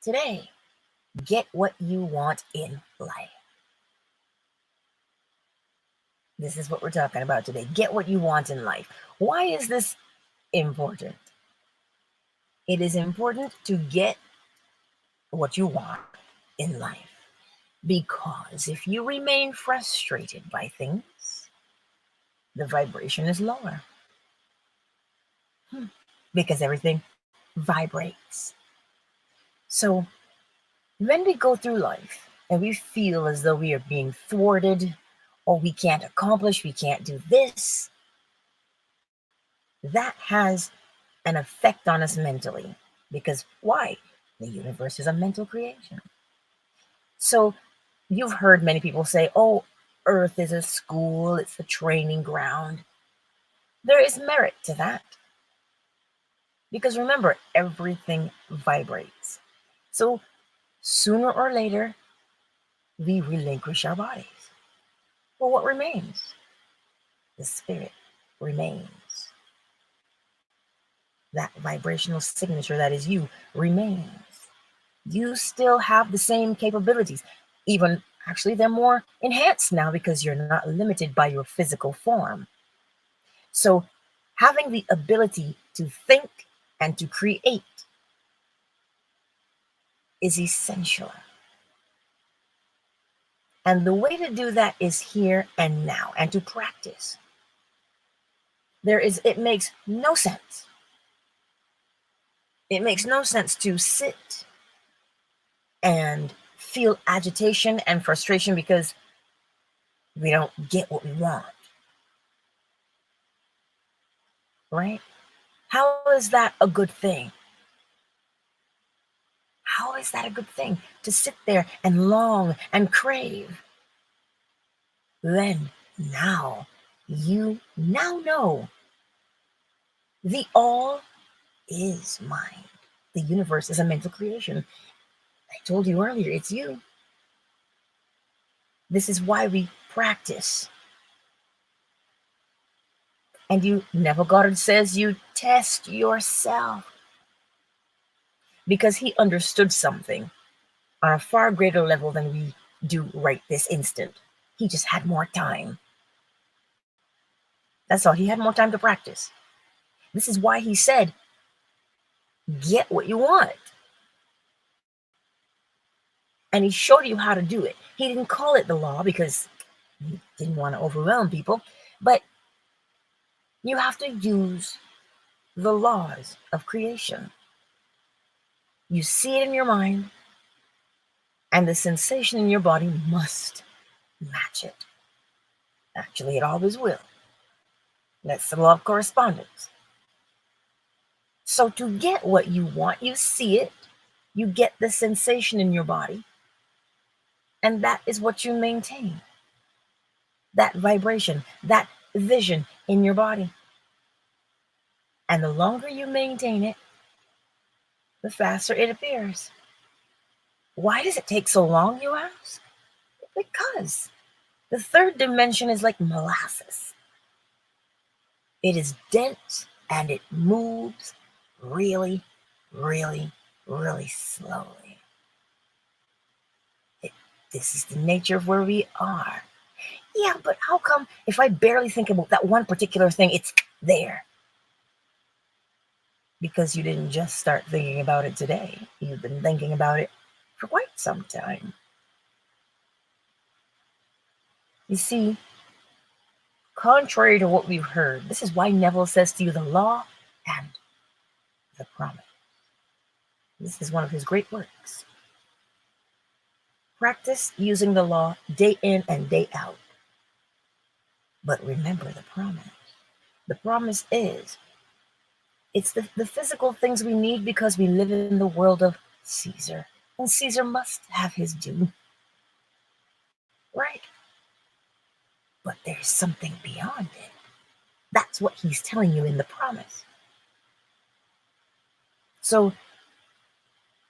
Today, get what you want in life. This is what we're talking about today. Get what you want in life. Why is this important? It is important to get what you want in life. Because if you remain frustrated by things, the vibration is lower. Because everything vibrates. So when we go through life and we feel as though we are being thwarted, or we can't accomplish, we can't do this, that has an effect on us mentally. Because why? The universe is a mental creation. So you've heard many people say, oh, Earth is a school, it's a training ground. There is merit to that. Because remember, everything vibrates. So sooner or later, we relinquish our bodies. Well, what remains? The spirit remains. That vibrational signature that is you remains. You still have the same capabilities. Even actually, they're more enhanced now because you're not limited by your physical form. So having the ability to think and to create is essential. And the way to do that is here and now, and to practice. It makes no sense. It makes no sense to sit and feel agitation and frustration because we don't get what we want. Right? How is that a good thing? How is that a good thing? To sit there and long and crave. Then, now, you now know the all is mind. The universe is a mental creation. I told you earlier, it's you. This is why we practice. And Neville Goddard says you test yourself. Because he understood something on a far greater level than we do right this instant. He just had more time. That's all. He had more time to practice. This is why he said, get what you want. And he showed you how to do it. He didn't call it the law because he didn't want to overwhelm people. But you have to use the laws of creation. You see it in your mind, and the sensation in your body must match it. Actually, it always will. That's the law of correspondence. So to get what you want, you see it, you get the sensation in your body, and that is what you maintain. That vibration, that vision in your body. And the longer you maintain it, the faster it appears. Why does it take so long, you ask? Because the third dimension is like molasses. It is dense and it moves really, really, really slowly. This is the nature of where we are. Yeah, but how come if I barely think about that one particular thing, it's there? Because you didn't just start thinking about it today. You've been thinking about it for quite some time. You see, contrary to what we've heard, this is why Neville says to you the law and the promise. This is one of his great works. Practice using the law day in and day out. But remember the promise. The promise is, it's the physical things we need because we live in the world of Caesar. And Caesar must have his due. Right? But there's something beyond it. That's what he's telling you in the promise. So,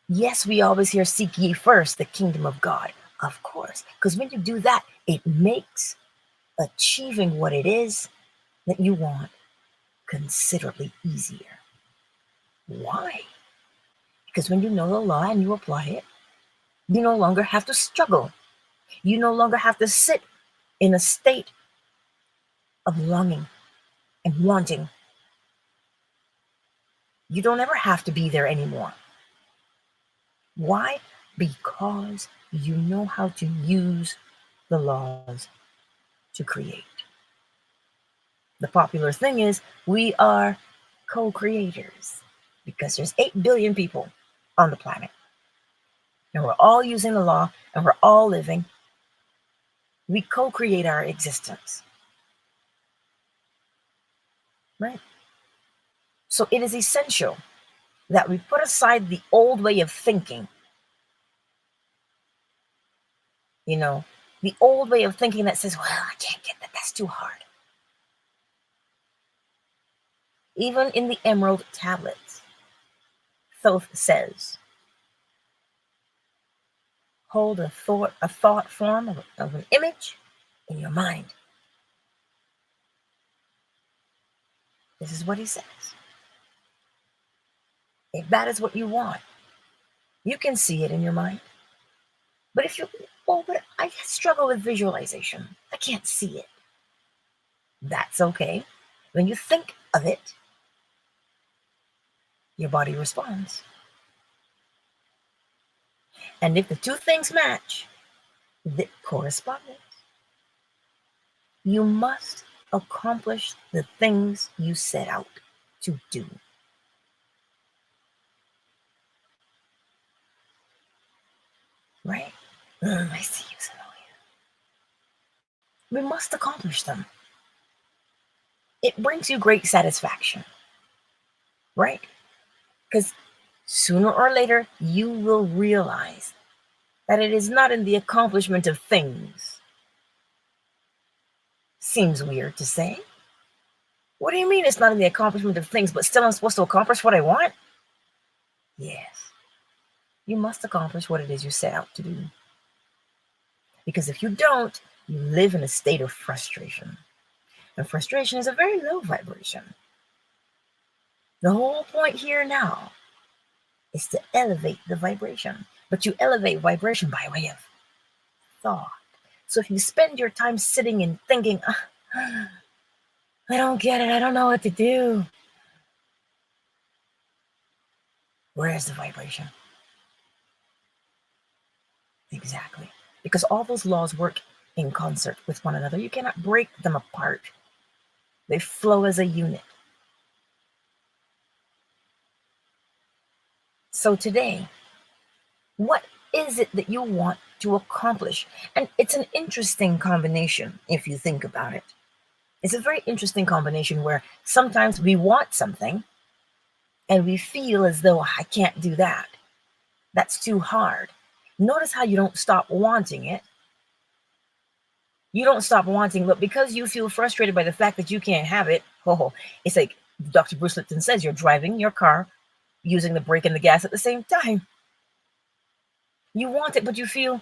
yes, we always hear, seek ye first the kingdom of God. Of course. Because when you do that, it makes achieving what it is that you want considerably easier. Why? Because when you know the law and you apply it, you no longer have to struggle. You no longer have to sit in a state of longing and wanting. You don't ever have to be there anymore. Why? Because you know how to use the laws to create. The popular thing is we are co-creators because there's 8 billion people on the planet. And we're all using the law and we're all living. We co-create our existence. Right? So it is essential that we put aside the old way of thinking. You know, the old way of thinking that says, well, I can't get that. That's too hard. Even in the Emerald Tablets, Thoth says, hold a thought form of an image in your mind. This is what he says. If that is what you want, you can see it in your mind. But if you, oh, but I struggle with visualization. I can't see it. That's okay. When you think of it, your body responds. And if the two things match, the correspondence, you must accomplish the things you set out to do. Right? I see you, Zenobia. We must accomplish them. It brings you great satisfaction. Right? Because sooner or later, you will realize that it is not in the accomplishment of things. Seems weird to say. What do you mean it's not in the accomplishment of things, but still I'm supposed to accomplish what I want? Yes. You must accomplish what it is you set out to do. Because if you don't, you live in a state of frustration. And frustration is a very low vibration. The whole point here now is to elevate the vibration. But you elevate vibration by way of thought. So if you spend your time sitting and thinking, I don't get it, I don't know what to do. Where is the vibration? Exactly. Because all those laws work in concert with one another. You cannot break them apart. They flow as a unit. So today, what is it that you want to accomplish? And it's an interesting combination if you think about it. It's a very interesting combination where sometimes we want something and we feel as though I can't do that. That's too hard. Notice how you don't stop wanting it. You don't stop wanting, but because you feel frustrated by the fact that you can't have it, it's like Dr. Bruce Lipton says, you're driving your car using the brake and the gas at the same time. You want it, but you feel,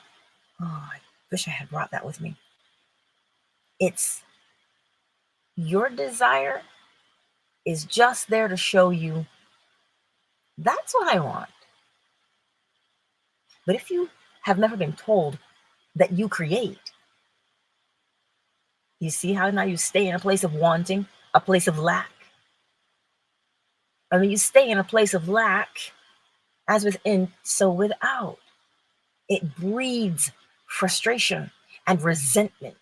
I wish I had brought that with me. It's your desire is just there to show you that's what I want. But if you have never been told that you create, you see how now you stay in a place of wanting, a place of lack. I mean, you stay in a place of lack, as within, so without. It breeds frustration and resentment.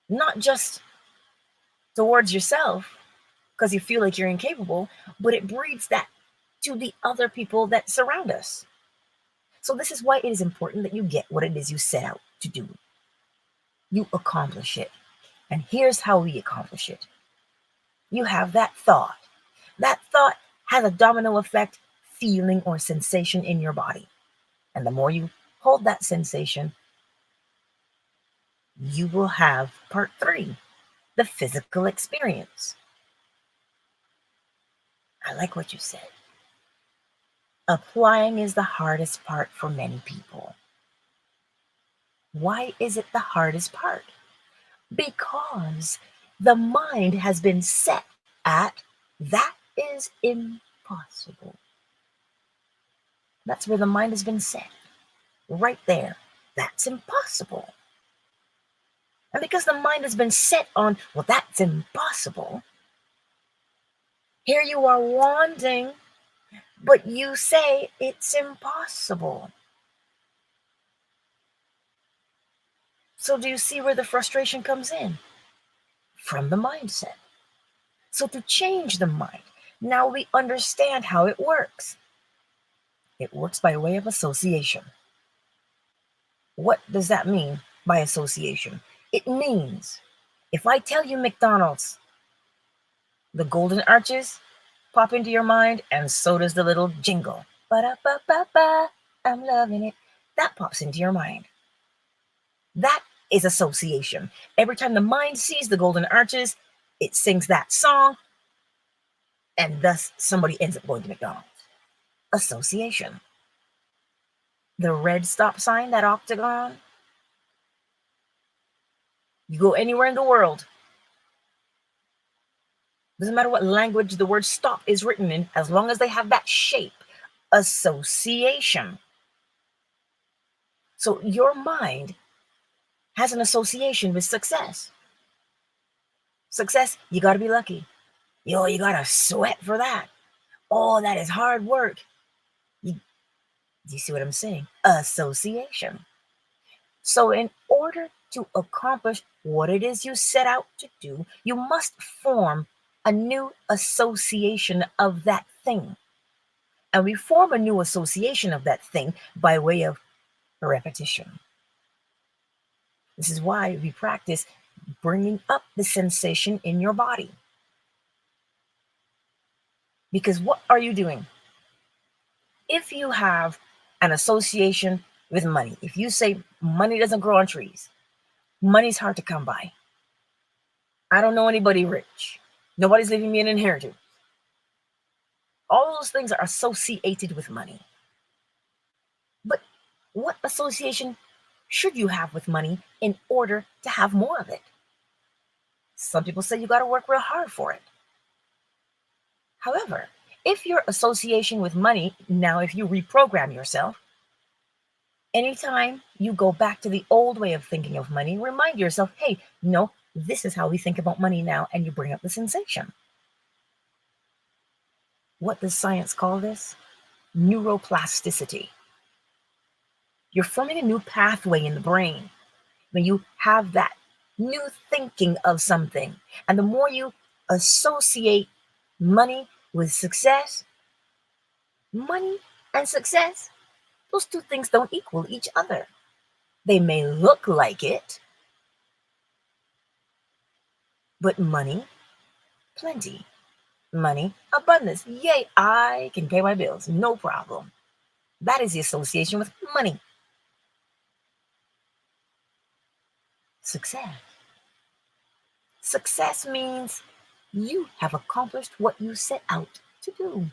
Not just towards yourself, because you feel like you're incapable, but it breeds that to the other people that surround us. So this is why it is important that you get what it is you set out to do. You accomplish it. And here's how we accomplish it. You have that thought. That thought has a domino effect, feeling or sensation in your body. And the more you hold that sensation, you will have part 3, the physical experience. I like what you said. Applying is the hardest part for many people. Why is it the hardest part? Because the mind has been set at that is impossible. impossible. That's where the mind has been set. Right there. That's impossible. And because the mind has been set on, well, that's impossible, here you are wanting, but you say it's impossible. So do you see where the frustration comes in? From the mindset. So to change the mind, now we understand how it works. It works by way of association. What does that mean by association? It means if I tell you McDonald's, the golden arches pop into your mind, and so does the little jingle. Ba-da-ba-ba-ba, I'm loving it. That pops into your mind. That is association. Every time the mind sees the golden arches, it sings that song, and thus somebody ends up going to McDonald's. Association. The red stop sign, that octagon. You go anywhere in the world. Doesn't matter what language the word stop is written in, as long as they have that shape. Association. So your mind has an association with success. Success, you got to be lucky. Yo, you got to sweat for that. Oh, that is hard work. Do you see what I'm saying? Association. So in order to accomplish what it is you set out to do, you must form a new association of that thing. And we form a new association of that thing by way of repetition. This is why we practice bringing up the sensation in your body. Because what are you doing? If you have an association with money, if you say money doesn't grow on trees, money's hard to come by. I don't know anybody rich. Nobody's leaving me an inheritance. All those things are associated with money. But what association should you have with money in order to have more of it? Some people say you got to work real hard for it. However, if your association with money, now if you reprogram yourself, anytime you go back to the old way of thinking of money, remind yourself, hey, no, this is how we think about money now, and you bring up the sensation. What does science call this? Neuroplasticity. You're forming a new pathway in the brain when you have that new thinking of something. And the more you associate money with success, money and success, those two things don't equal each other. They may look like it, but money, plenty. Money, abundance. Yay, I can pay my bills, no problem. That is the association with money. Success. Success means you have accomplished what you set out to do.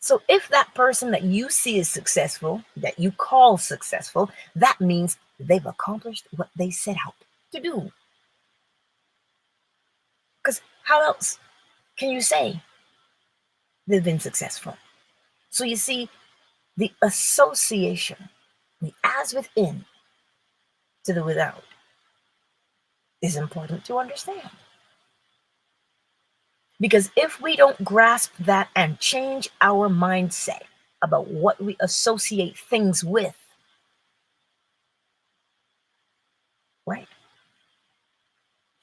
So if that person that you see is successful, that you call successful, that means they've accomplished what they set out to do. Because how else can you say they've been successful? So you see, the association, the as within to the without, is important to understand. Because if we don't grasp that and change our mindset about what we associate things with, right?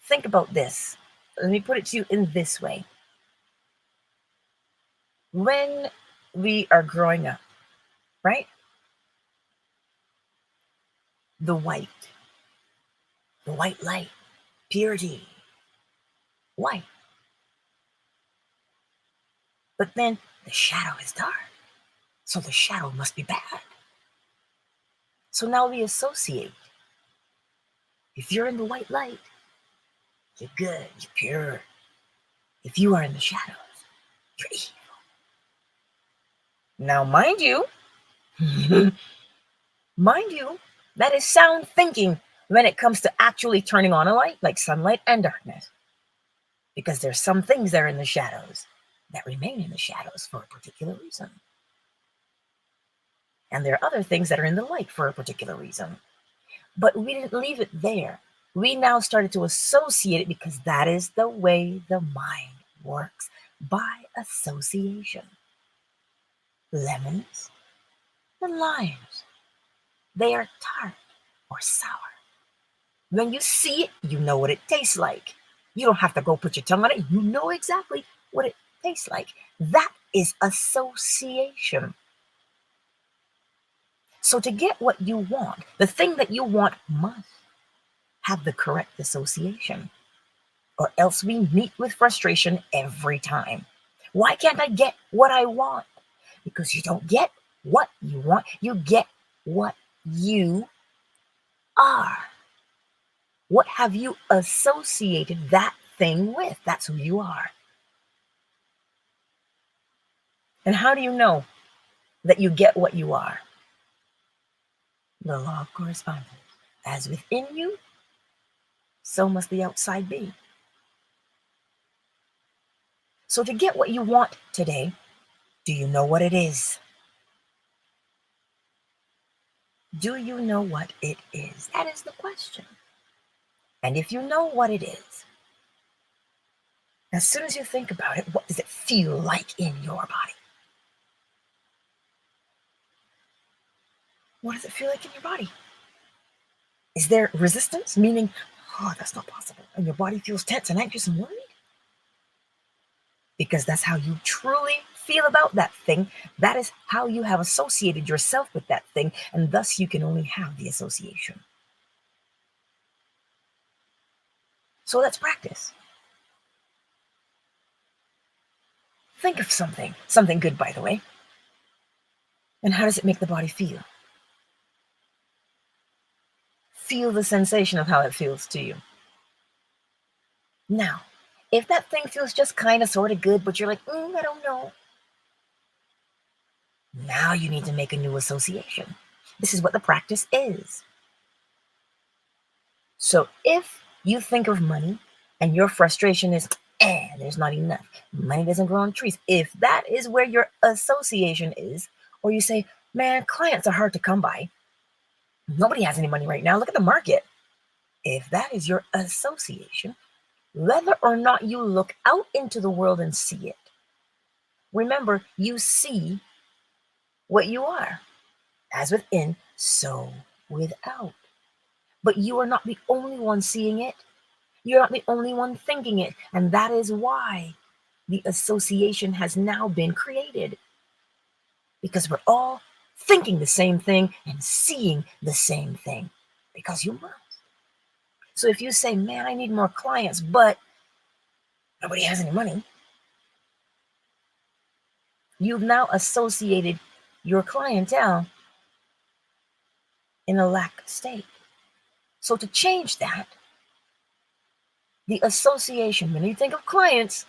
Think about this. Let me put it to you in this way. When we are growing up, right? The white light, purity, white. But then the shadow is dark. So the shadow must be bad. So now we associate. If you're in the white light, you're good, you're pure. If you are in the shadows, you're evil. Now, mind you, that is sound thinking when it comes to actually turning on a light, like sunlight and darkness. Because there's some things there in the shadows that remain in the shadows for a particular reason. And there are other things that are in the light for a particular reason. But we didn't leave it there. We now started to associate it because that is the way the mind works, by association. Lemons and limes, they are tart or sour. When you see it, you know what it tastes like. You don't have to go put your tongue on it. You know exactly what it tastes like. That is association. So to get what you want, the thing that you want must have the correct association, or else we meet with frustration every time. Why can't I get what I want? Because you don't get what you want. You get what you are. What have you associated that thing with? That's who you are. And how do you know that you get what you are? The law of correspondence. As within you, so must the outside be. So to get what you want today, do you know what it is? Do you know what it is? That is the question. And if you know what it is, as soon as you think about it, what does it feel like in your body? What does it feel like in your body? Is there resistance? Meaning, oh, that's not possible. And your body feels tense and anxious and worried? Because that's how you truly feel about that thing. That is how you have associated yourself with that thing. And thus you can only have the association. So let's practice. Think of something good, by the way. And how does it make the body feel? Feel the sensation of how it feels to you. Now, if that thing feels just kind of sort of good, but you're like, I don't know. Now you need to make a new association. This is what the practice is. So if you think of money and your frustration is, there's not enough. Money doesn't grow on trees. If that is where your association is, or you say, man, clients are hard to come by. Nobody has any money right now. Look at the market. If that is your association, whether or not you look out into the world and see it, remember, you see what you are. As within, so without. But you are not the only one seeing it. You're not the only one thinking it. And that is why the association has now been created. Because we're all thinking the same thing and seeing the same thing. Because you must. So if you say, man, I need more clients, but nobody has any money, you've now associated your clientele in a lack state. So to change that, the association, when you think of clients,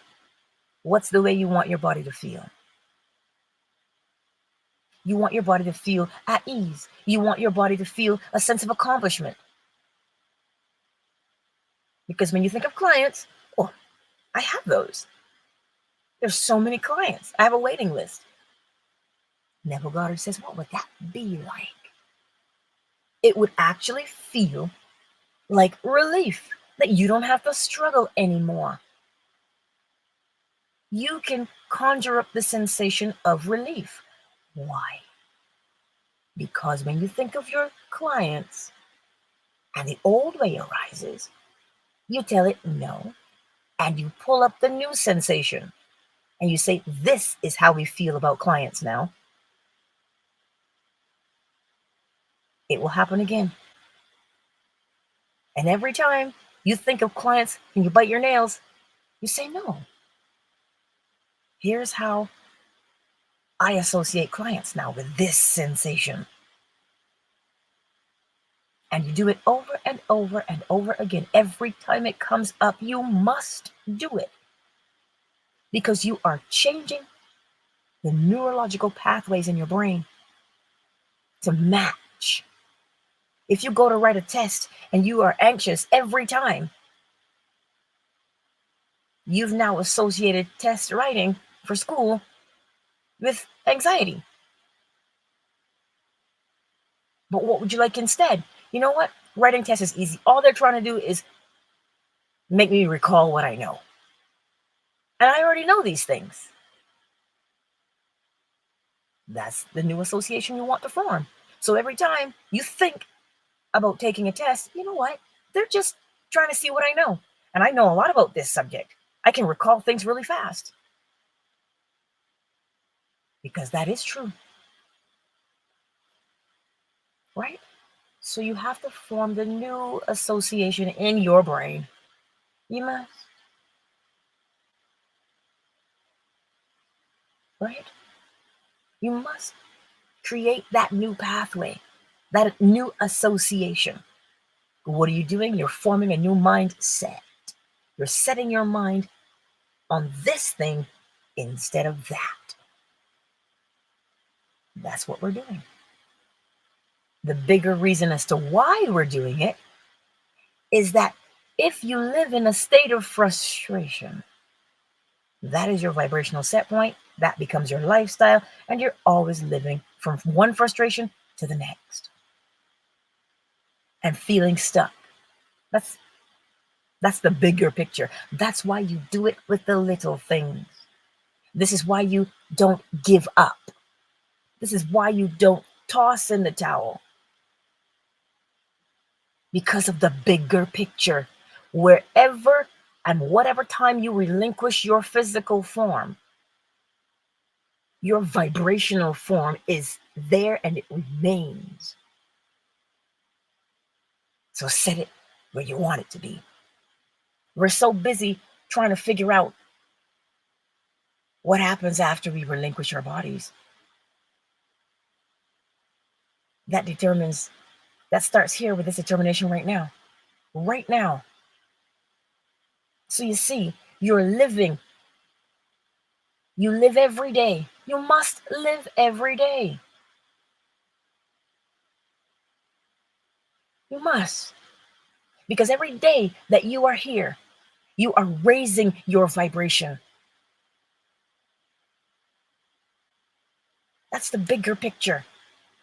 what's the way you want your body to feel? You want your body to feel at ease. You want your body to feel a sense of accomplishment. Because when you think of clients, oh, I have those. There's so many clients. I have a waiting list. Neville Goddard says, what would that be like? It would actually feel like relief, that you don't have to struggle anymore. You can conjure up the sensation of relief. Why? Because when you think of your clients and the old way arises, you tell it no, and you pull up the new sensation and you say, this is how we feel about clients now. It will happen again. And every time you think of clients and you bite your nails, you say no. Here's how I associate clients now with this sensation. And you do it over and over and over again. Every time it comes up, you must do it. Because you are changing the neurological pathways in your brain to match. If you go to write a test and you are anxious every time, you've now associated test writing for school with anxiety. But what would you like instead? You know what? Writing tests is easy. All they're trying to do is make me recall what I know. And I already know these things. That's the new association you want to form. So every time you think about taking a test, you know what? They're just trying to see what I know. And I know a lot about this subject. I can recall things really fast. Because that is true. Right? So you have to form the new association in your brain. You must. Right? You must create that new pathway, that new association. What are you doing? You're forming a new mindset. You're setting your mind on this thing instead of that. That's what we're doing. The bigger reason as to why we're doing it is that if you live in a state of frustration, that is your vibrational set point, that becomes your lifestyle, and you're always living from one frustration to the next and feeling stuck. That's the bigger picture. That's why you do it with the little things. This is why you don't give up. This is why you don't toss in the towel. Because of the bigger picture. Wherever and whatever time you relinquish your physical form, your vibrational form is there and it remains. So set it where you want it to be. We're so busy trying to figure out what happens after we relinquish our bodies. That starts here with this determination right now. Right now. So you see, you're living. You live every day. You must live every day. You must. Because every day that you are here, you are raising your vibration. That's the bigger picture.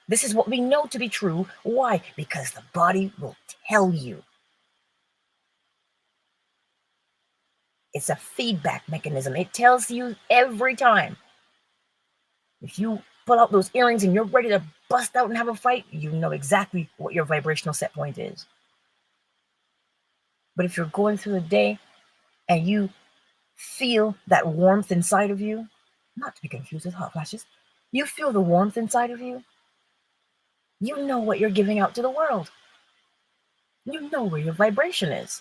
This is what we know to be true. Why? Because the body will tell you. It's a feedback mechanism. It tells you every time. If you pull out those earrings and you're ready to bust out and have a fight, you know exactly what your vibrational set point is. But if you're going through the day and you feel that warmth inside of you, not to be confused with hot flashes, you feel the warmth inside of you, you know what you're giving out to the world. You know where your vibration is.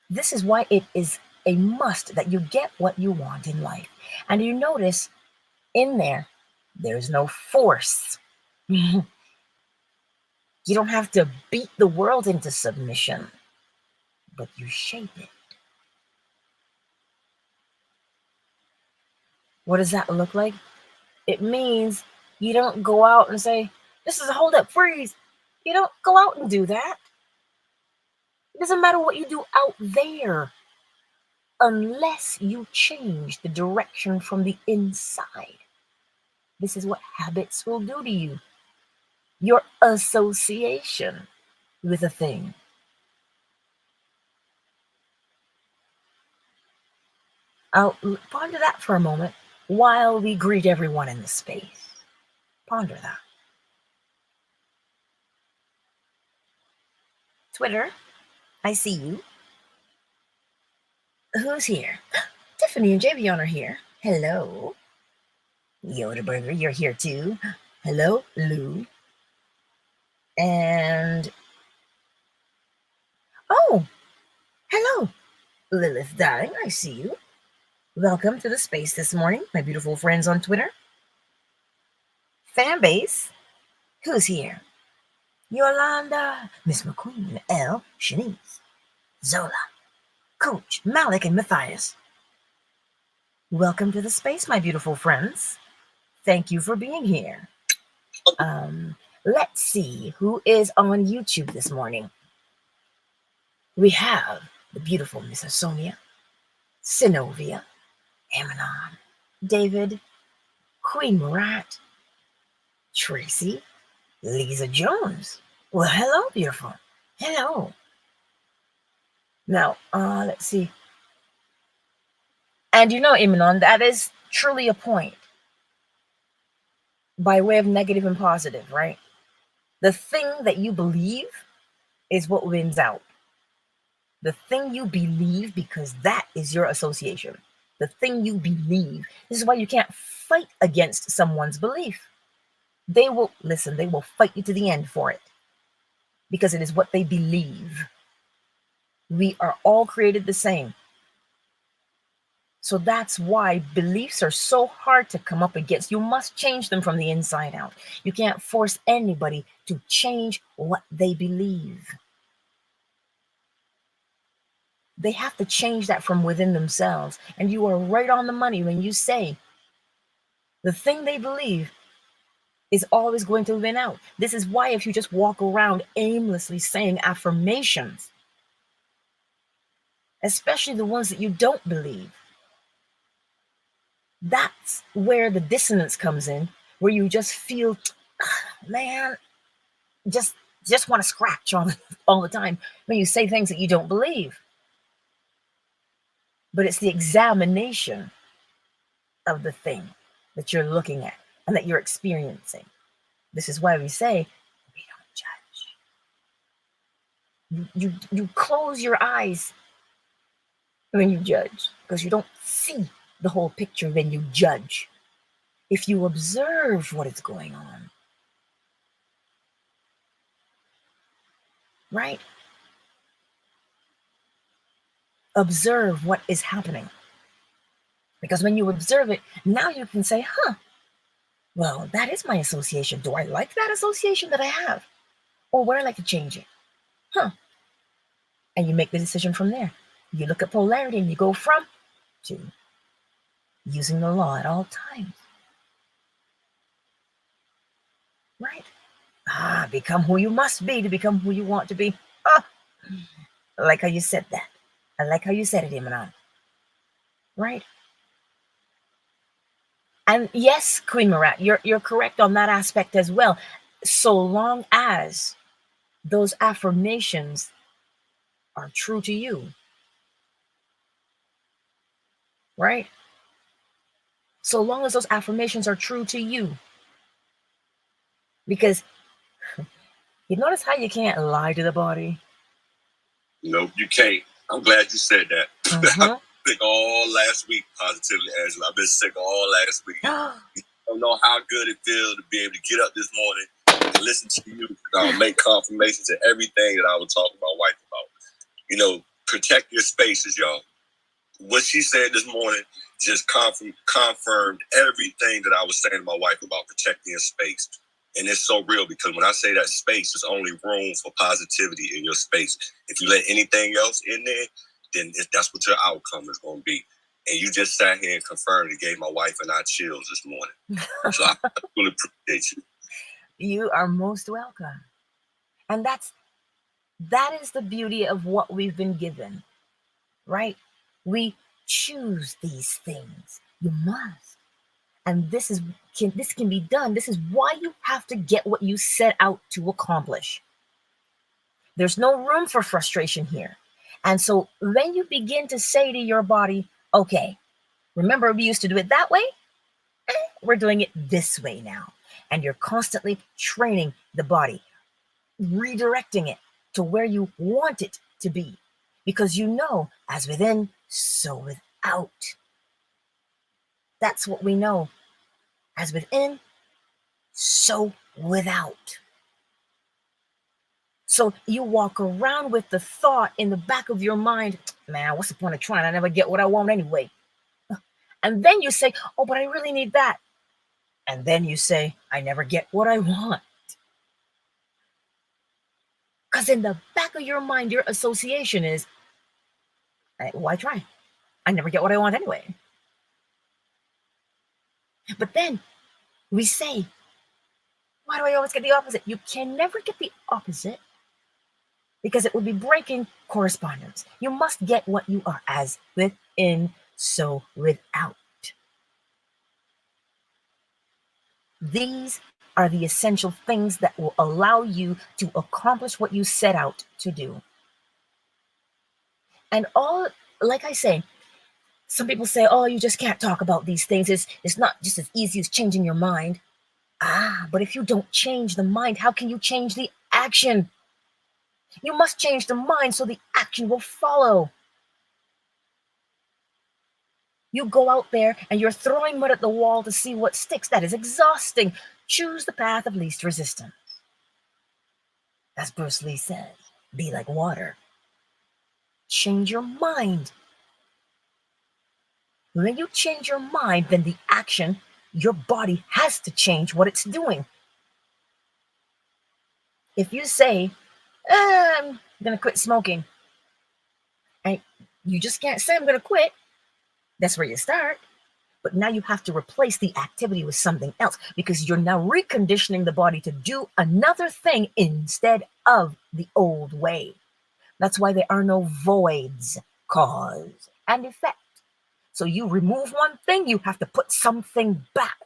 This is why it is a must that you get what you want in life. And you notice in there's no force. You don't have to beat the world into submission, but you shape it. What does that look like? It means you don't go out and say, this is a hold up, freeze. You don't go out and do that. It doesn't matter what you do out there unless you change the direction from the inside. This is what habits will do to you. Your association with a thing. I'll ponder that for a moment while we greet everyone in the space. Ponder that. Twitter, I see you. Who's here? Tiffany and Javion are here. Hello. Yoda Burger, you're here too. Hello, Lou. And oh, hello, Lilith Darling, I see you. Welcome to the space this morning, my beautiful friends on Twitter. Fanbase, who's here? Yolanda, Miss McQueen, L, Shanice, Zola, Coach, Malik, and Matthias. Welcome to the space, my beautiful friends. Thank you for being here. Let's see who is on YouTube this morning. We have the beautiful Miss Sonia, Synovia, Amanon, David, Queen Rat, Tracy, Lisa Jones. Well, hello, beautiful. Hello. Now, let's see. And you know, Amanon, that is truly a point by way of negative and positive, right? The thing that you believe is what wins out. The thing you believe, because that is your association. The thing you believe. This is why you can't fight against someone's belief. They will, listen, they will fight you to the end for it. Because it is what they believe. We are all created the same. So that's why beliefs are so hard to come up against. You must change them from the inside out. You can't force anybody to change what they believe. They have to change that from within themselves. And you are right on the money when you say the thing they believe is always going to win out. This is why if you just walk around aimlessly saying affirmations, especially the ones that you don't believe, that's where the dissonance comes in, where you just feel, man, just want to scratch all the time when you say things that you don't believe. But it's the examination of the thing that you're looking at and that you're experiencing. This is why we say we don't judge. You close your eyes when you judge, because you don't see the whole picture when you judge. If you observe what is going on, right? Observe what is happening. Because when you observe it, now you can say, well, that is my association. Do I like that association that I have? Or would I like to change it? And you make the decision from there. You look at polarity and you go from to using the law at all times. Right? Become who you must be to become who you want to be. I like how you said that. I like how you said it, Iman. Right? And yes, Queen Marat, you're correct on that aspect as well. So long as those affirmations are true to you. Right? So long as those affirmations are true to you. Because you notice how you can't lie to the body? No, you can't. I'm glad you said that. I've been sick all last week, positively, Angela. I've been sick all last week. You don't know how good it feels to be able to get up this morning and listen to you make confirmations to everything that I was talking to my wife about. You know, protect your spaces, y'all. What she said this morning just confirmed everything that I was saying to my wife about protecting your space. And it's so real, because when I say that space, there's only room for positivity in your space. If you let anything else in there, then that's what your outcome is going to be. And you just sat here and confirmed it, gave my wife and I chills this morning. So I really appreciate you. You are most welcome. And that is the beauty of what we've been given, right? We choose these things. You must. And this can be done. This is why you have to get what you set out to accomplish. There's no room for frustration here. And so when you begin to say to your body, okay, remember we used to do it that way? We're doing it this way now. And you're constantly training the body, redirecting it to where you want it to be. Because you know, as within, so without. That's what we know. As within, so without. So you walk around with the thought in the back of your mind, man, what's the point of trying? I never get what I want anyway. And then you say, oh, but I really need that. And then you say, I never get what I want. Because in the back of your mind, your association is, why try? I never get what I want anyway. But then we say, why do I always get the opposite? You can never get the opposite because it would be breaking correspondence. You must get what you are, as within, so without. These are the essential things that will allow you to accomplish what you set out to do. And all, like I say, some people say, oh, you just can't talk about these things. It's not just as easy as changing your mind. But if you don't change the mind, how can you change the action? You must change the mind so the action will follow. You go out there and you're throwing mud at the wall to see what sticks. That is exhausting. Choose the path of least resistance. As Bruce Lee says, be like water. Change your mind. When you change your mind, then the action, your body has to change what it's doing. If you say, I'm going to quit smoking, and you just can't say, I'm going to quit. That's where you start. But now you have to replace the activity with something else, because you're now reconditioning the body to do another thing instead of the old way. That's why there are no voids, cause and effect. So you remove one thing, you have to put something back.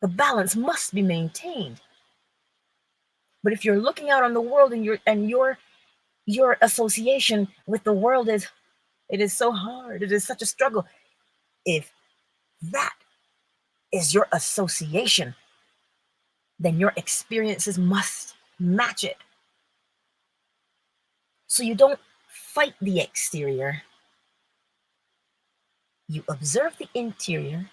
The balance must be maintained. But if you're looking out on the world and your association with the world is, it is so hard, it is such a struggle. If that is your association, then your experiences must match it. So you don't fight the exterior. You observe the interior,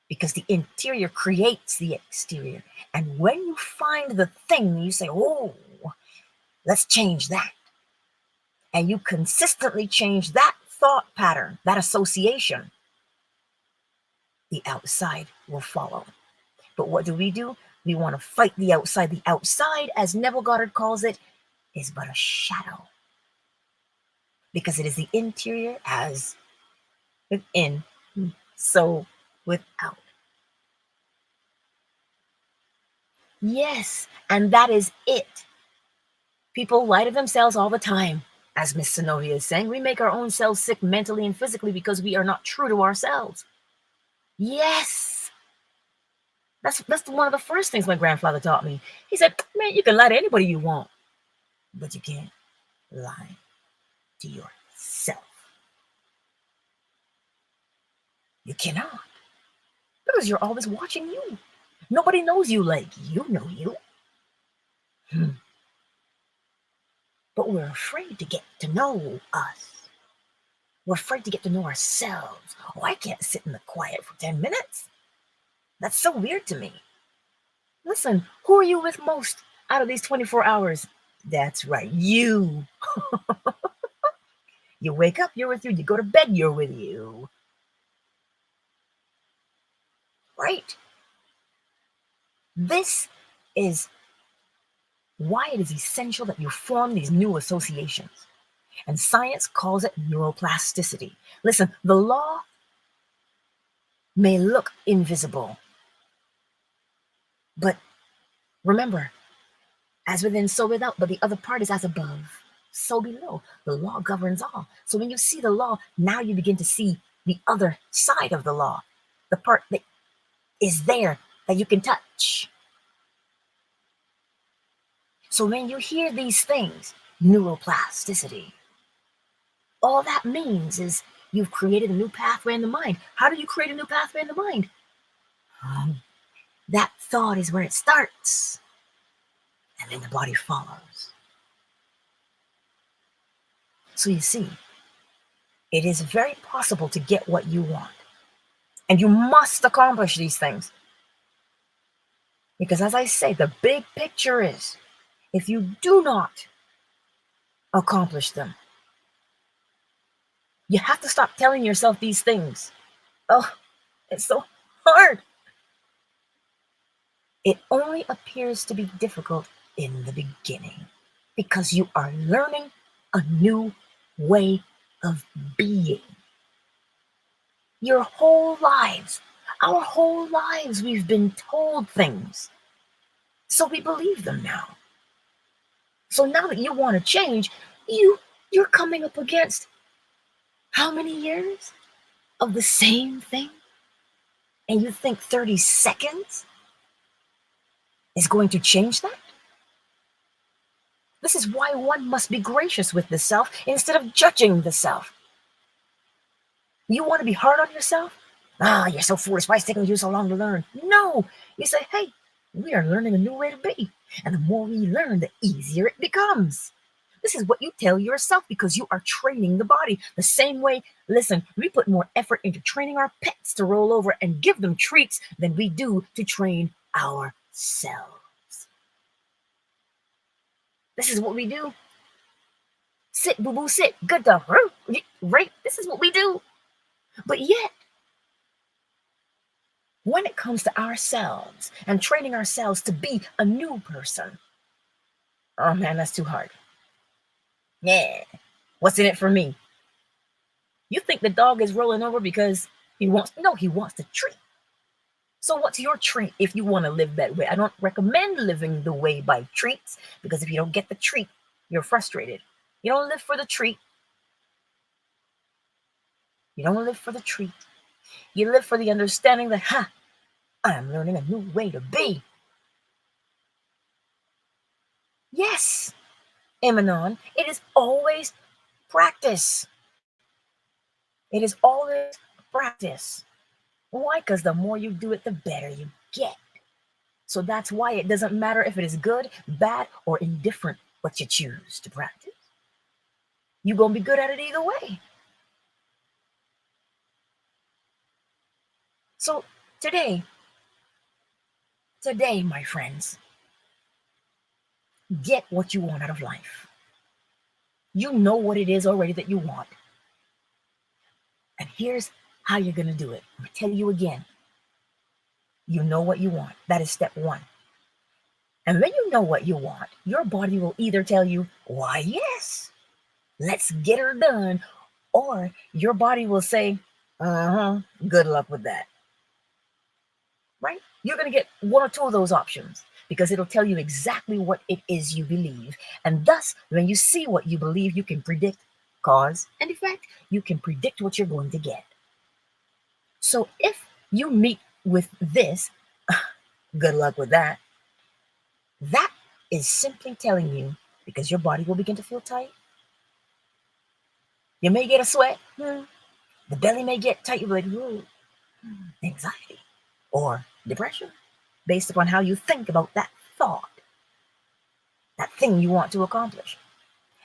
because the interior creates the exterior. And when you find the thing, you say, oh, let's change that. And you consistently change that thought pattern, that association. The outside will follow. But what do? We want to fight the outside. The outside, as Neville Goddard calls it, is but a shadow. Because it is the interior, as within, so without. Yes, and that is it. People lie to themselves all the time. As Miss Zenobia is saying, we make our own selves sick mentally and physically because we are not true to ourselves. Yes. That's one of the first things my grandfather taught me. He said, man, you can lie to anybody you want, but you can't lie to yourself. You cannot. Because you're always watching you. Nobody knows you like you know you. But we're afraid to get to know us. We're afraid to get to know ourselves. Oh, I can't sit in the quiet for 10 minutes. That's so weird to me. Listen, who are you with most out of these 24 hours? That's right, you. You wake up, you're with you. You go to bed, you're with you. Right? This is why it is essential that you form these new associations. And science calls it neuroplasticity. Listen, the law may look invisible, but remember, as within, so without, but the other part is as above, so below. The law governs all. So when you see the law, now you begin to see the other side of the law, the part that is there that you can touch. So when you hear these things, neuroplasticity, all that means is you've created a new pathway in the mind. How do you create a new pathway in the mind? That thought is where it starts, and then the body follows. So you see, it is very possible to get what you want, and you must accomplish these things. Because as I say, the big picture is, if you do not accomplish them, you have to stop telling yourself these things. Oh, it's so hard. It only appears to be difficult in the beginning because you are learning a new way of being. Your whole lives, our whole lives, we've been told things. So we believe them now. So now that you want to change, you're coming up against how many years of the same thing? And you think 30 seconds is going to change that? This is why one must be gracious with the self instead of judging the self. You want to be hard on yourself? You're so foolish. Why is it taking you so long to learn? No. You say, hey, we are learning a new way to be. And the more we learn, the easier it becomes. This is what you tell yourself because you are training the body. The same way, listen, we put more effort into training our pets to roll over and give them treats than we do to train ourselves. This is what we do. Sit, boo-boo, sit. Good dog. Right? This is what we do. But yet, when it comes to ourselves and training ourselves to be a new person, oh man, that's too hard. Yeah. What's in it for me? You think the dog is rolling over because he wants the treat. So what's your treat if you want to live that way? I don't recommend living the way by treats, because if you don't get the treat, you're frustrated. You don't live for the treat. You don't live for the treat. You live for the understanding that, I'm learning a new way to be. Yes, Emanon, it is always practice. It is always practice. Why? Because the more you do it, the better you get. So that's why it doesn't matter if it is good, bad, or indifferent what you choose to practice. You're going to be good at it either way. So today, my friends, get what you want out of life. You know what it is already that you want. And here's how you're going to do it. I'm going to tell you again. You know what you want. That is step one. And when you know what you want, your body will either tell you, why, yes, let's get her done. Or your body will say, good luck with that. Right? You're going to get one or two of those options because it'll tell you exactly what it is you believe. And thus, when you see what you believe, you can predict cause and effect. You can predict what you're going to get. So if you meet with this, good luck with that. That is simply telling you, because your body will begin to feel tight. You may get a sweat. The belly may get tight. You'll be like, ooh, anxiety or depression, based upon how you think about that thought, that thing you want to accomplish.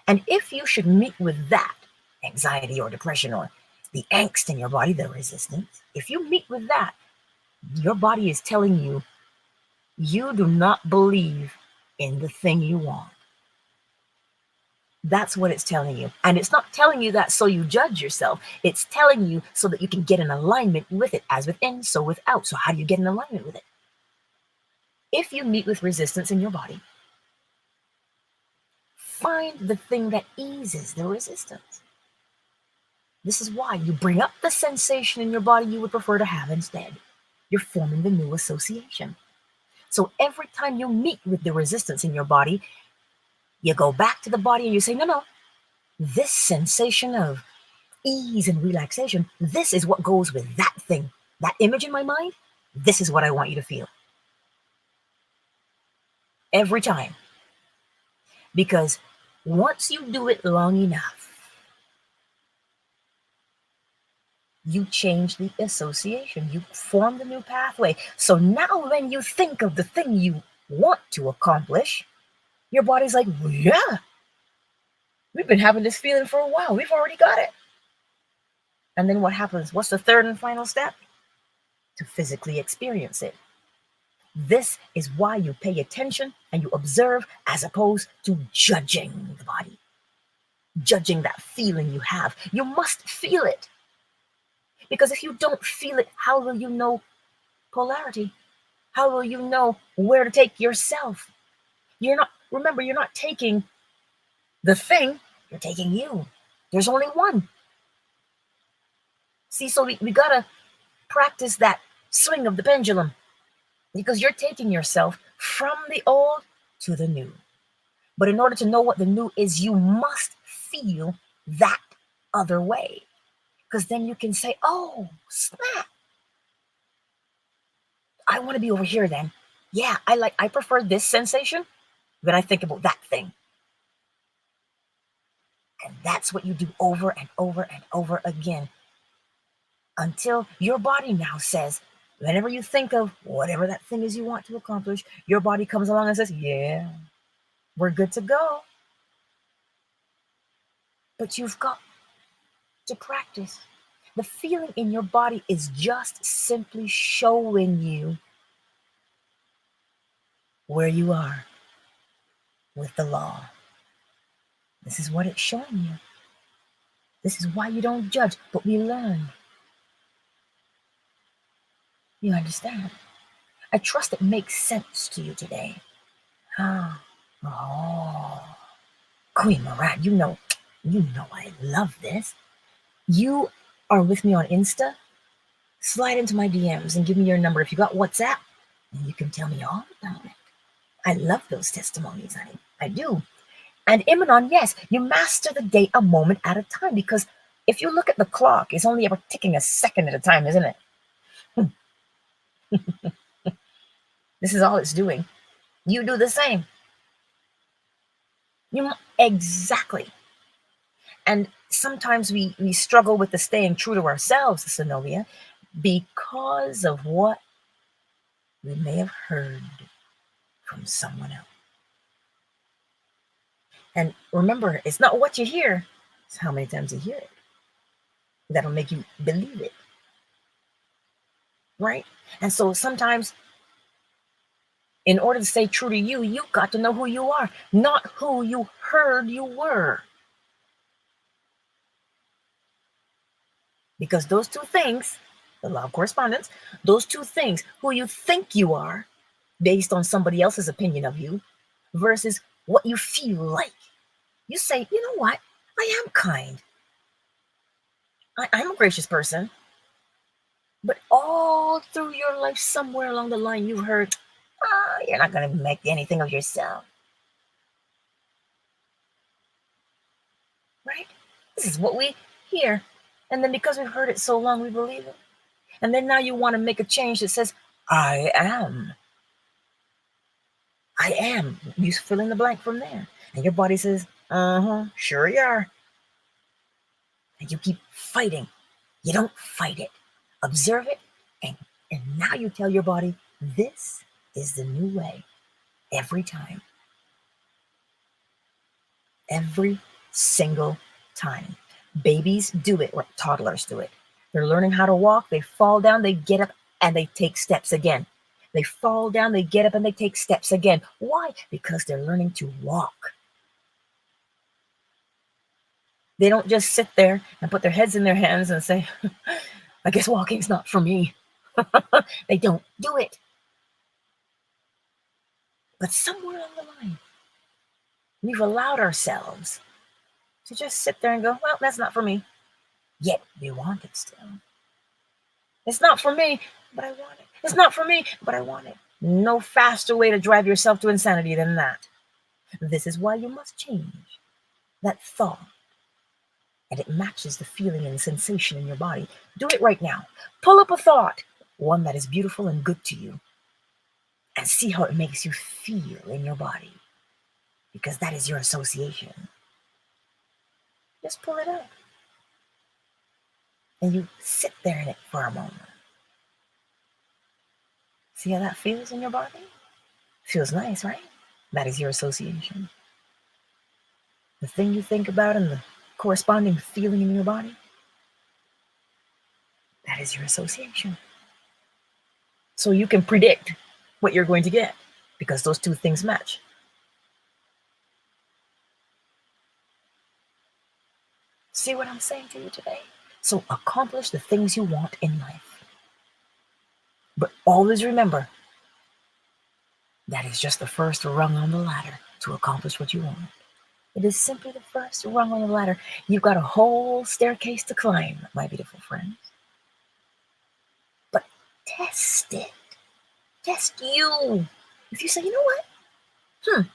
And if you should meet with that anxiety or depression or the angst in your body, the resistance, if you meet with that, your body is telling you, you do not believe in the thing you want. That's what it's telling you. And it's not telling you that so you judge yourself. It's telling you so that you can get in alignment with it, as within, so without. So how do you get in alignment with it? If you meet with resistance in your body, find the thing that eases the resistance. This is why you bring up the sensation in your body you would prefer to have instead. You're forming the new association. So every time you meet with the resistance in your body, you go back to the body and you say, no, this sensation of ease and relaxation, this is what goes with that thing. That image in my mind, this is what I want you to feel. Every time. Because once you do it long enough, you change the association. You form the new pathway. So now when you think of the thing you want to accomplish, your body's like, well, yeah, we've been having this feeling for a while. We've already got it. And then what happens? What's the third and final step? To physically experience it. This is why you pay attention and you observe, as opposed to judging the body. Judging that feeling you have. You must feel it. Because if you don't feel it, how will you know polarity? How will you know where to take yourself? You're not taking the thing, you're taking you. There's only one. See, so we gotta practice that swing of the pendulum, because you're taking yourself from the old to the new. But in order to know what the new is, you must feel that other way. Because then you can say, oh, snap. I want to be over here then. Yeah, I prefer this sensation when I think about that thing. And that's what you do over and over and over again until your body now says, whenever you think of whatever that thing is you want to accomplish, your body comes along and says, yeah, we're good to go. But you've got to practice. The feeling in your body is just simply showing you where you are with the law. This is what it's showing you. This is why you don't judge, but we learn. You understand? I trust it makes sense to you today. Oh, Queen Marat, you know I love this. You are with me on Insta? Slide into my DMs and give me your number. If you got WhatsApp, and you can tell me all about it. I love those testimonies, honey. I do. And Imanon, yes, you master the day a moment at a time, because if you look at the clock, it's only ever ticking a second at a time, isn't it? This is all it's doing. You do the same. Exactly. And sometimes we struggle with the staying true to ourselves, Synovia, because of what we may have heard from someone else. And remember, it's not what you hear, it's how many times you hear it. That'll make you believe it. Right? And so sometimes, in order to stay true to you, you've got to know who you are, not who you heard you were. Because those two things, the law of correspondence, those two things, who you think you are based on somebody else's opinion of you versus what you feel like. You say, you know what? I am kind. I'm a gracious person. But all through your life, somewhere along the line, you've heard, you're not going to make anything of yourself. Right? This is what we hear. And then because we've heard it so long, we believe it. And then now you want to make a change that says, I am. I am. You fill in the blank from there. And your body says, sure you are. And you keep fighting. You don't fight it. Observe it. And now you tell your body, this is the new way. Every time. Every single time. Babies do it, or toddlers do it. They're learning how to walk. They fall down, they get up, and they take steps again. They fall down, they get up, and they take steps again. Why? Because they're learning to walk. They don't just sit there and put their heads in their hands and say, I guess walking's not for me. They don't do it. But somewhere along the line, we've allowed ourselves to just sit there and go, well, that's not for me. Yet we want it still. It's not for me, but I want it. It's not for me, but I want it. No faster way to drive yourself to insanity than that. This is why you must change that thought. And it matches the feeling and sensation in your body. Do it right now. Pull up a thought, one that is beautiful and good to you, and see how it makes you feel in your body. Because that is your association. Just pull it up. And you sit there in it for a moment. See how that feels in your body? Feels nice, right? That is your association. The thing you think about and the corresponding feeling in your body, that is your association. So you can predict what you're going to get because those two things match. See what I'm saying to you today? So accomplish the things you want in life. But always remember, that is just the first rung on the ladder to accomplish what you want. It is simply the first rung on the ladder. You've got a whole staircase to climb, my beautiful friends. But test it. Test you. If you say, you know what?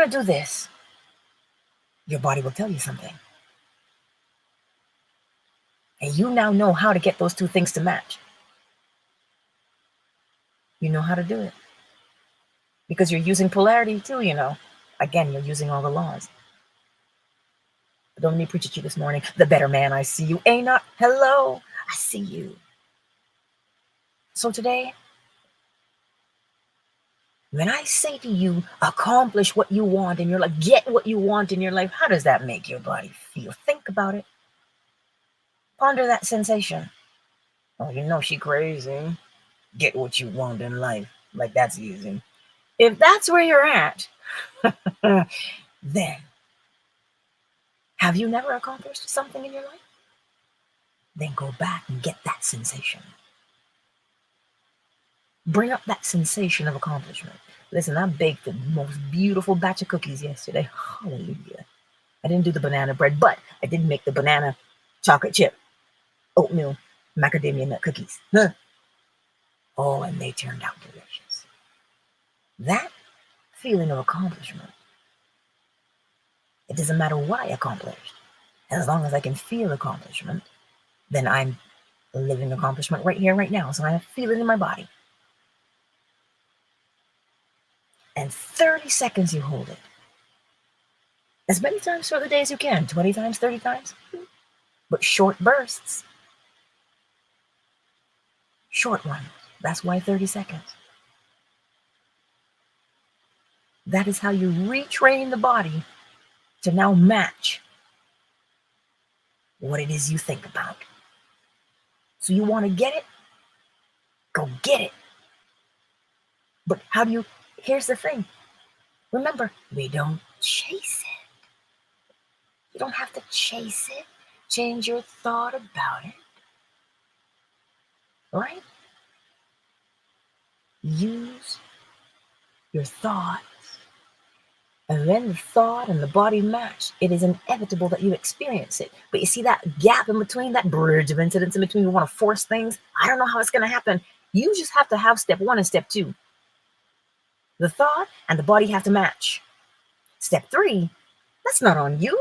going to do this, your body will tell you something. And you now know how to get those two things to match. You know how to do it. Because you're using polarity too, you know. Again, you're using all the laws. But don't let me preach at you this morning. The better man, I see you. Ain't not. Hello, I see you. So today, when I say to you, accomplish what you want in your life, get what you want in your life, how does that make your body feel? Think about it. Ponder that sensation. Oh, you know she crazy. Get what you want in life. Like that's easy. If that's where you're at, then have you never accomplished something in your life? Then go back and get that sensation. Bring up that sensation of accomplishment. Listen, I baked the most beautiful batch of cookies yesterday. Hallelujah. I didn't do the banana bread, but I did make the banana chocolate chip, oatmeal, macadamia nut cookies. Huh. Oh, and they turned out delicious. That feeling of accomplishment, it doesn't matter what I accomplished. As long as I can feel accomplishment, then I'm living accomplishment right here, right now. So I feel it in my body. And 30 seconds you hold it. As many times throughout the day as you can. 20 times, 30 times. But short bursts. Short ones. That's why 30 seconds. That is how you retrain the body to now match what it is you think about. So you want to get it? Go get it. But how do you... Here's the thing. Remember, we don't chase it. You don't have to chase it. Change your thought about it. Right? Use your thoughts. And when the thought and the body match, it is inevitable that you experience it. But you see that gap in between, that bridge of incidents in between, you want to force things? I don't know how it's going to happen. You just have to have step 1 and step 2. The thought and the body have to match. Step 3, that's not on you.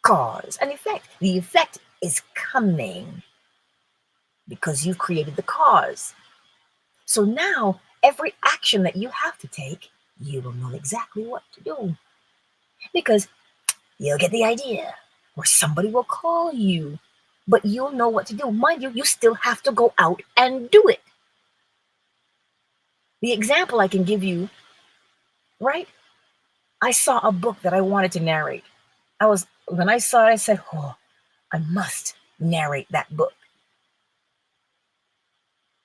Cause and effect. The effect is coming because you've created the cause. So now, every action that you have to take, you will know exactly what to do. Because you'll get the idea, or somebody will call you, but you'll know what to do. Mind you, you still have to go out and do it. The example I can give you, right? I saw a book that I wanted to narrate. When I saw it, I said, oh, I must narrate that book.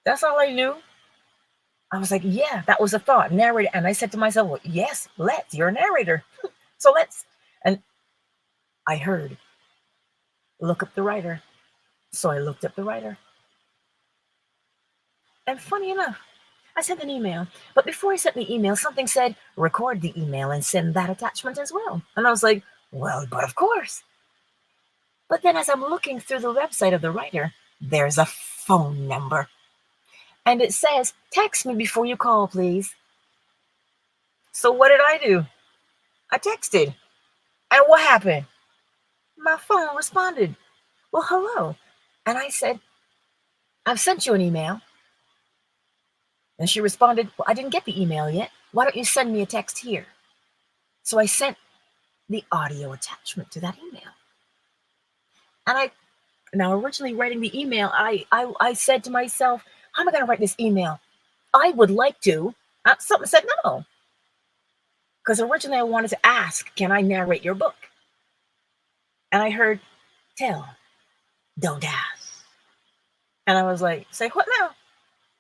That's all I knew. I was like, yeah, that was a thought, narrate it. And I said to myself, well, yes, let's, you're a narrator. So let's. And I heard, look up the writer. So I looked up the writer. And funny enough, I sent an email. But before I sent the email, something said, record the email and send that attachment as well. And I was like, well, but of course. But then as I'm looking through the website of the writer, there's a phone number. And it says, text me before you call, please. So what did I do? I texted. And what happened? My phone responded. Well, hello. And I said, I've sent you an email. And she responded, well, I didn't get the email yet. Why don't you send me a text here? So I sent the audio attachment to that email. And now originally writing the email, I said to myself, how am I going to write this email? I would like to. Something said no. Because originally I wanted to ask, can I narrate your book? And I heard, tell, don't ask. And I was like, say what now?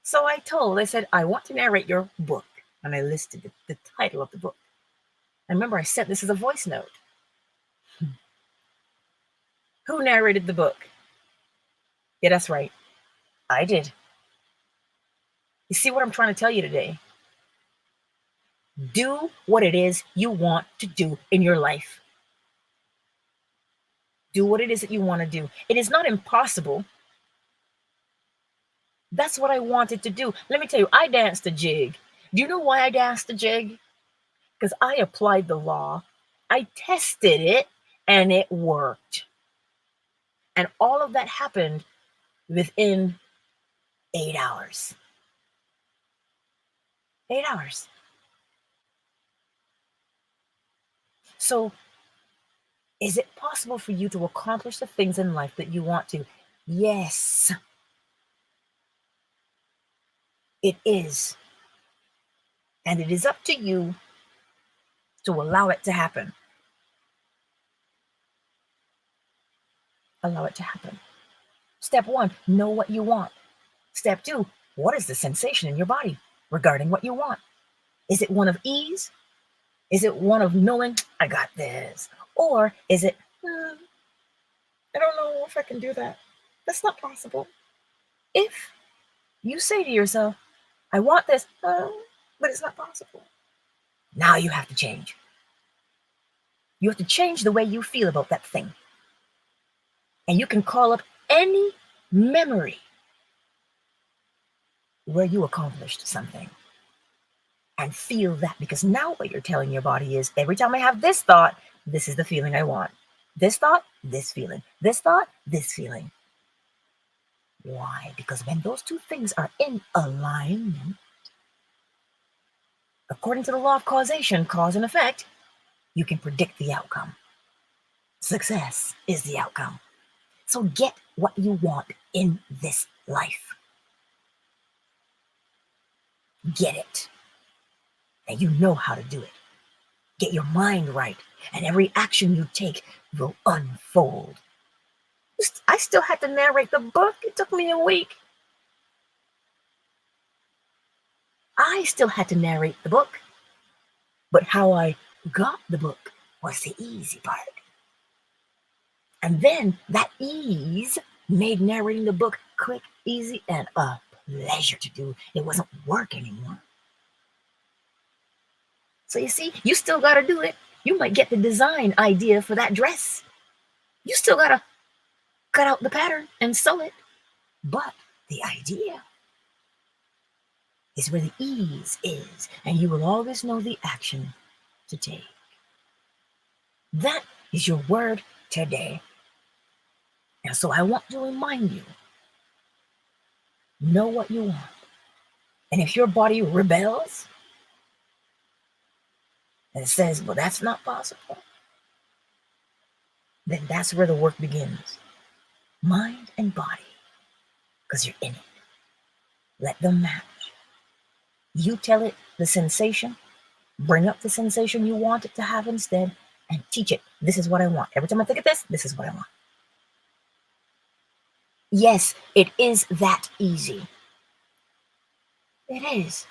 So I said, I want to narrate your book. And I listed the title of the book. And remember, I said this is a voice note. Who narrated the book? Yeah, that's right. I did. You see what I'm trying to tell you today? Do what it is you want to do in your life. Do what it is that you want to do. It is not impossible. That's what I wanted to do. Let me tell you, I danced a jig. Do you know why I danced a jig? because I applied the law, I tested it, and it worked. And all of that happened within 8 hours. 8 hours. So, is it possible for you to accomplish the things in life that you want to? Yes, it is. And it is up to you to allow it to happen. Allow it to happen. Step 1, know what you want. Step 2, what is the sensation in your body regarding what you want? Is it one of ease? Is it one of knowing, I got this? Or is it, I don't know if I can do that. That's not possible. If you say to yourself, I want this, but it's not possible. Now you have to change. You have to change the way you feel about that thing. And you can call up any memory where you accomplished something and feel that, because now what you're telling your body is, every time I have this thought, this is the feeling I want. This thought, this feeling. This thought, this feeling. Why? Because when those two things are in alignment, according to the law of causation, cause and effect, you can predict the outcome. Success is the outcome. So get what you want in this life. Get it. And you know how to do it. Get your mind right, and every action you take will unfold. I still had to narrate the book. It took me a week. I still had to narrate the book. But how I got the book was the easy part. And then that ease made narrating the book quick, easy, and a pleasure to do. It wasn't work anymore. So you see, you still got to do it. You might get the design idea for that dress. You still got to cut out the pattern and sew it. But the idea is where the ease is, and you will always know the action to take. That is your word today. And so I want to remind you, know what you want. And if your body rebels and says, well, that's not possible, then that's where the work begins. Mind and body, because you're in it. Let them match. You tell it the sensation, bring up the sensation you want it to have instead, and teach it. This is what I want. Every time I think of this, this is what I want. Yes, it is that easy. It is.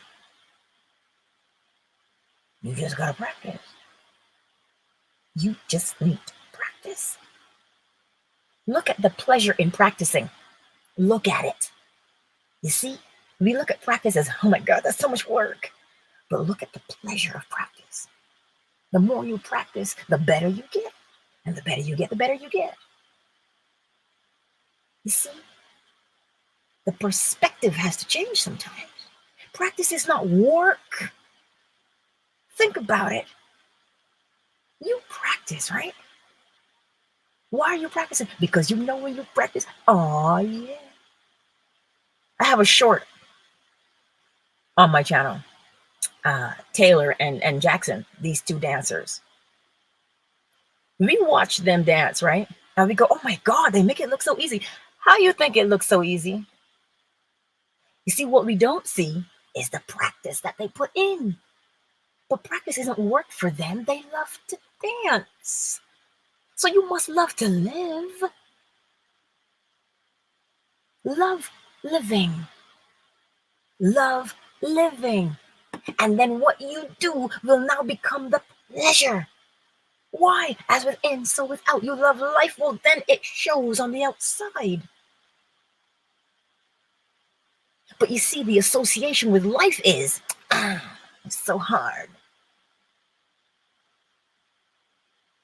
You just gotta practice. You just need to practice. Look at the pleasure in practicing. Look at it. You see, we look at practice as, oh my God, that's so much work. But look at the pleasure of practice. The more you practice, the better you get. And the better you get, the better you get. You see, the perspective has to change sometimes. Practice is not work. Think about it. You practice, right? Why are you practicing? Because you know when you practice, oh yeah. I have a short on my channel. Taylor and Jackson, these two dancers. We watch them dance, right? And we go, oh my God, they make it look so easy. How you think it looks so easy? You see, what we don't see is the practice that they put in. But practice isn't work for them. They love to dance. So you must love to live. Love living. Love living. And then what you do will now become the pleasure. Why? As within, so without. You love life, well, then it shows on the outside. But you see, the association with life is, it's so hard.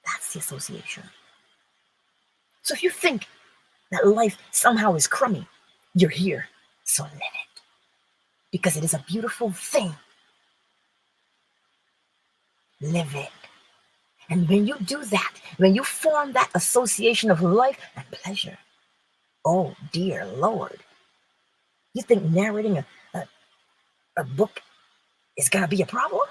That's the association. So if you think that life somehow is crummy, you're here, so live it. Because it is a beautiful thing. live it. And when you do that, when you form that association of life and pleasure, oh dear Lord, you think narrating a book is going to be a problem?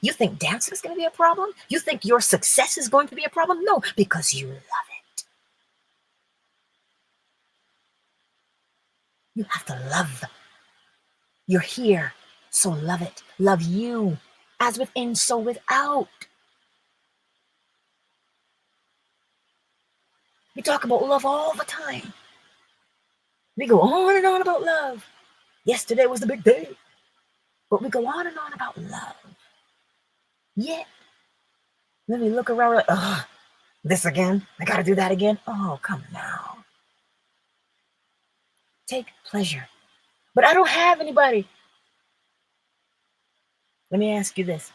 You think dancing is going to be a problem? You think your success is going to be a problem? No, because you love it. You have to love. You're here, so love it. Love you. As within, so without. We talk about love all the time. We go on and on about love. Yesterday was the big day. But we go on and on about love. Yet, when we look around, we're like, oh, this again? I gotta do that again? Oh, come now. Take pleasure. But I don't have anybody. Let me ask you this.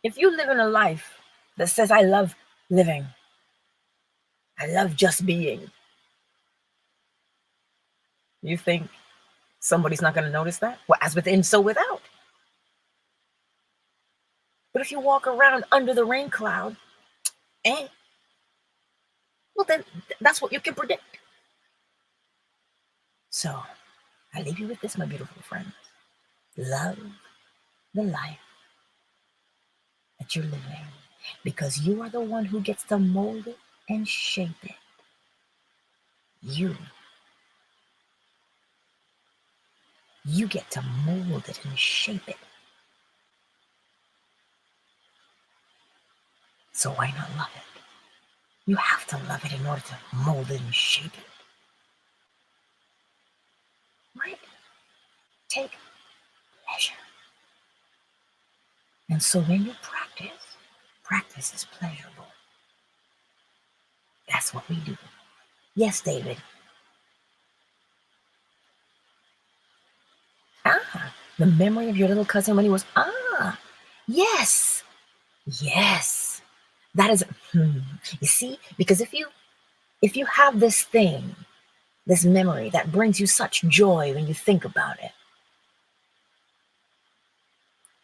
If you live in a life that says, I love living, I love just being, you think somebody's not going to notice that? Well, as within, so without. But if you walk around under the rain cloud, well, then that's what you can predict. So I leave you with this, my beautiful friends. Love the life that you're living, because you are the one who gets to mold it and shape it. You get to mold it and shape it. So why not love it? You have to love it in order to mold it and shape it. Right? Take pleasure. And so when you practice is pleasurable. That's what we do. Yes, David. The memory of your little cousin when he was, yes. That is, you see, because if you have this thing, this memory that brings you such joy when you think about it,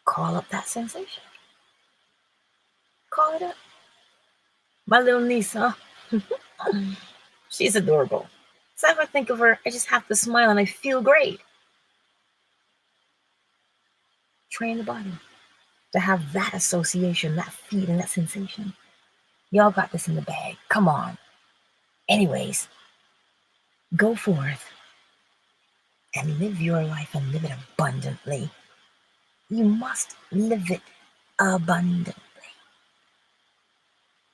call up that sensation. Call it up. My little niece, she's adorable. So if I think of her, I just have to smile and I feel great. Train the body to have that association, that feeling, that sensation. Y'all got this in the bag. Come on. Anyways, go forth and live your life and live it abundantly. You must live it abundantly.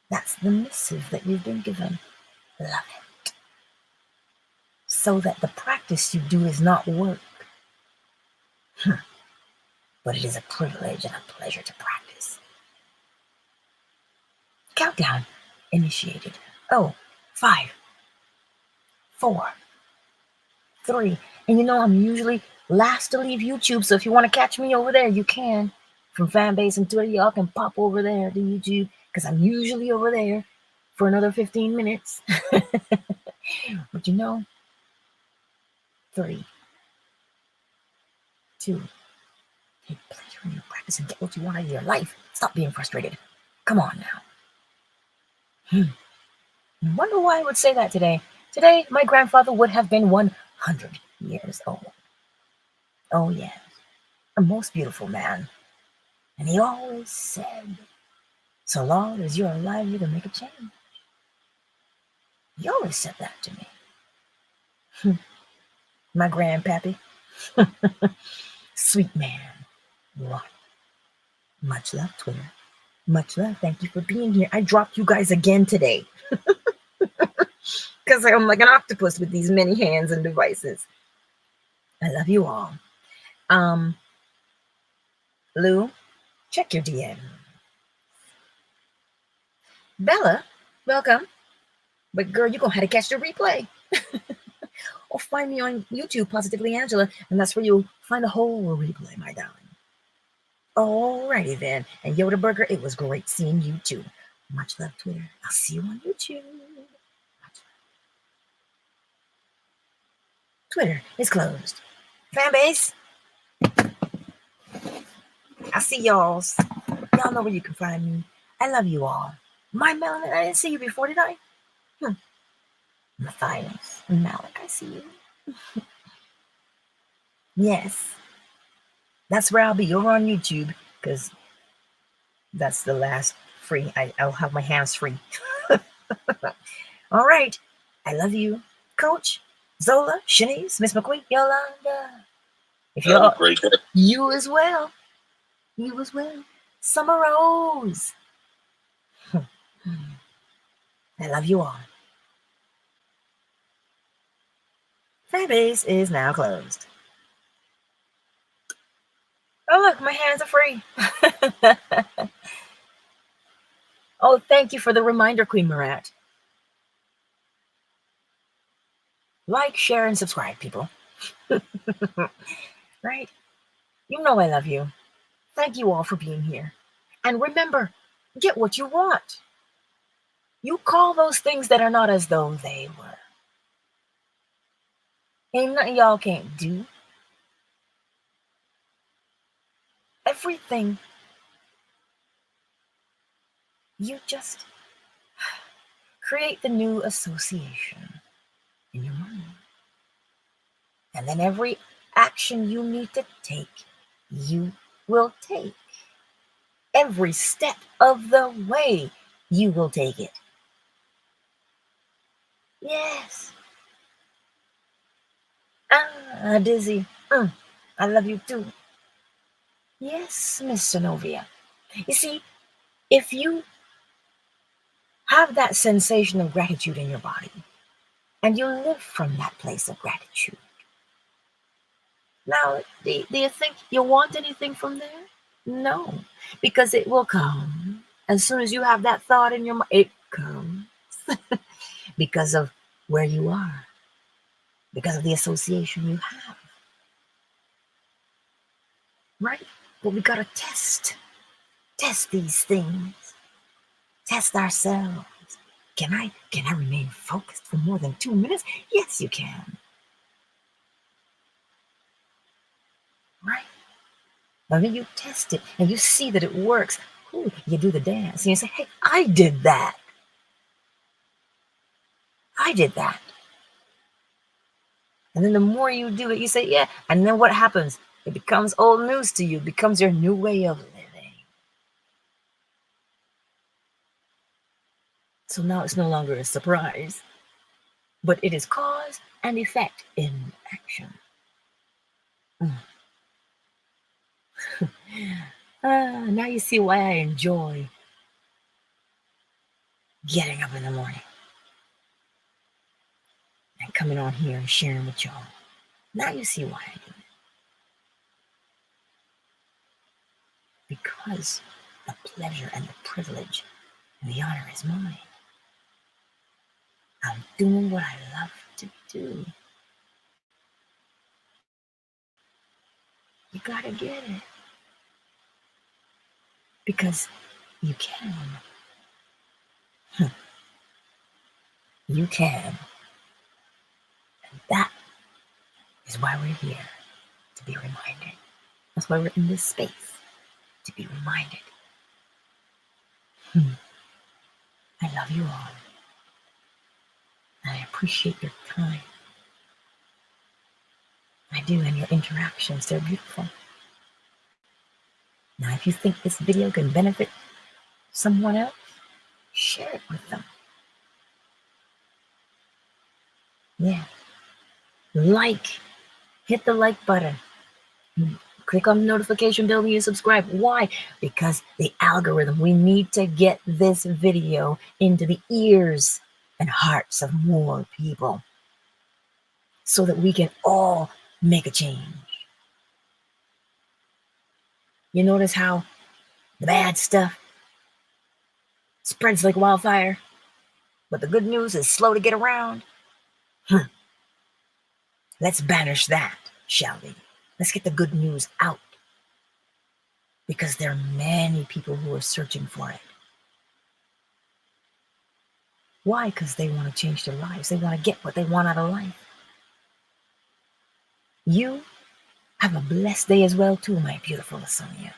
That's the missive that you've been given. Love it. So that the practice you do is not work, but it is a privilege and a pleasure to practice. Countdown initiated. 5, 4, 3. And you know I'm usually last to leave YouTube, so if you want to catch me over there, you can. From Fanbase and Twitter, y'all can pop over there to YouTube, because I'm usually over there for another 15 minutes. But you know, 3, 2, take pleasure in your practice and get what you want out of your life. Stop being frustrated. Come on now. I wonder why I would say that today. Today, my grandfather would have been 100 years old. Oh, yes. A most beautiful man. And he always said, so long as you're alive, you can make a change. He always said that to me. My grandpappy. Sweet man. What? Much love, Twitter. Much love. Thank you for being here. I dropped you guys again today. Because I'm like an octopus with these many hands and devices. I love you all. Lou, check your DM. Bella, welcome. But girl, you're going to have to catch the replay. Or find me on YouTube, Positively Angela, and that's where you'll find the whole replay, my darling. Alrighty then. And Yoda Burger, it was great seeing you too. Much love, Twitter. I'll see you on YouTube. Twitter is closed. Fanbase, I see y'all. Y'all know where you can find me. I love you all. My Melanin, I didn't see you before, did I? Matthias and Malik, I see you. Yes. That's where I'll be, over on YouTube, because that's the last free. I'll have my hands free. All right. I love you, Coach, Zola, Shanice, Miss McQueen, Yolanda. If you're great day. You as well. You as well. Summer Rose. I love you all. Fanbase is now closed. Oh, look, my hands are free. Oh, thank you for the reminder, Queen Marat. Like, share, and subscribe, people. Right? You know I love you. Thank you all for being here. And remember, get what you want. You call those things that are not as though they were. Ain't nothing y'all can't do. Everything. You just create the new association in your mind. And then every action you need to take, you will take. Every step of the way, you will take it. Yes. Dizzy. I love you too. Yes, Miss Zenovia. You see, if you have that sensation of gratitude in your body, and you live from that place of gratitude, now, do you think you want anything from there? No, because it will come. As soon as you have that thought in your mind, it comes. Because of where you are, because of the association you have. Right? But we gotta test these things, test ourselves. Can I remain focused for more than 2 minutes? Yes, you can. Right? And then you test it and you see that it works. Ooh, you do the dance and you say, hey, I did that. I did that. And then the more you do it, you say, yeah. And then what happens? It becomes old news to you. It becomes your new way of living. So now it's no longer a surprise, but it is cause and effect in action. Now you see why I enjoy getting up in the morning and coming on here and sharing with y'all. Now you see why I do it. Because the pleasure and the privilege and the honor is mine. I'm doing what I love to do. You gotta get it. Because you can. You can. And that is why we're here, to be reminded. That's why we're in this space, to be reminded. I love you all. And I appreciate your time. I do, and your interactions, they're beautiful. Now, if you think this video can benefit someone else, share it with them. Yeah. Hit the like button. Click on the notification bell when you subscribe. Why? Because the algorithm, we need to get this video into the ears and hearts of more people so that we can all make a change. You notice how the bad stuff spreads like wildfire, but the good news is slow to get around? Let's banish that, shall we? Let's get the good news out, because there are many people who are searching for it. Why? Because they want to change their lives. They want to get what they want out of life. You have a blessed day as well too, my beautiful Lasonia.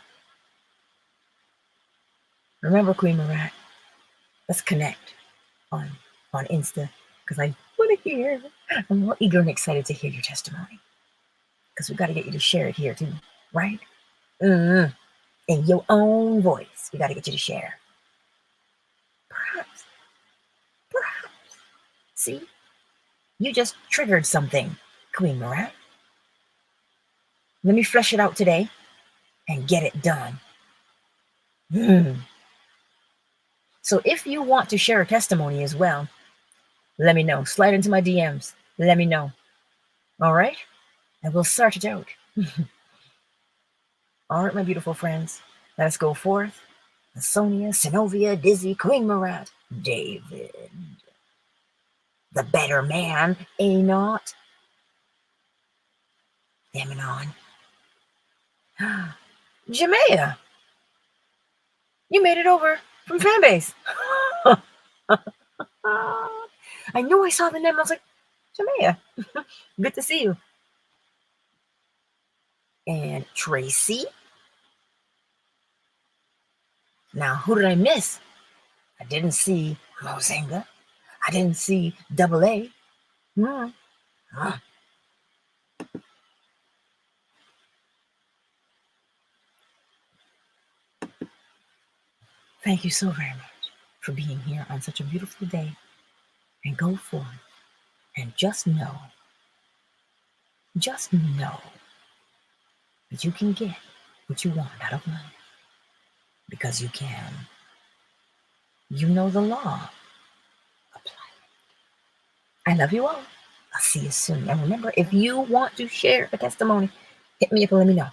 Remember, Queen Marat, let's connect on Insta, because I want to hear. I'm more eager and excited to hear your testimony, because we got to get you to share it here too, right? In your own voice, we got to get you to share. Perhaps. See, you just triggered something, Queen Marat. Let me flesh it out today and get it done. So if you want to share a testimony as well, let me know. Slide into my DMs. Let me know. All right? And we'll sort it out. All right, my beautiful friends. Let us go forth. Sonia, Sinovia, Dizzy, Queen Marat, David. The better man, not? Eminon. Jamea. You made it over from Fanbase. I know I saw the name. I was like, Jamea. Good to see you. And Tracy. Now, who did I miss? I didn't see Mozinga. I didn't see Double A. Thank you so very much for being here on such a beautiful day. And go forth and just know that you can get what you want out of life, because you can. You know the law. Apply it. I love you all. I'll see you soon. And remember, if you want to share a testimony, hit me up and let me know.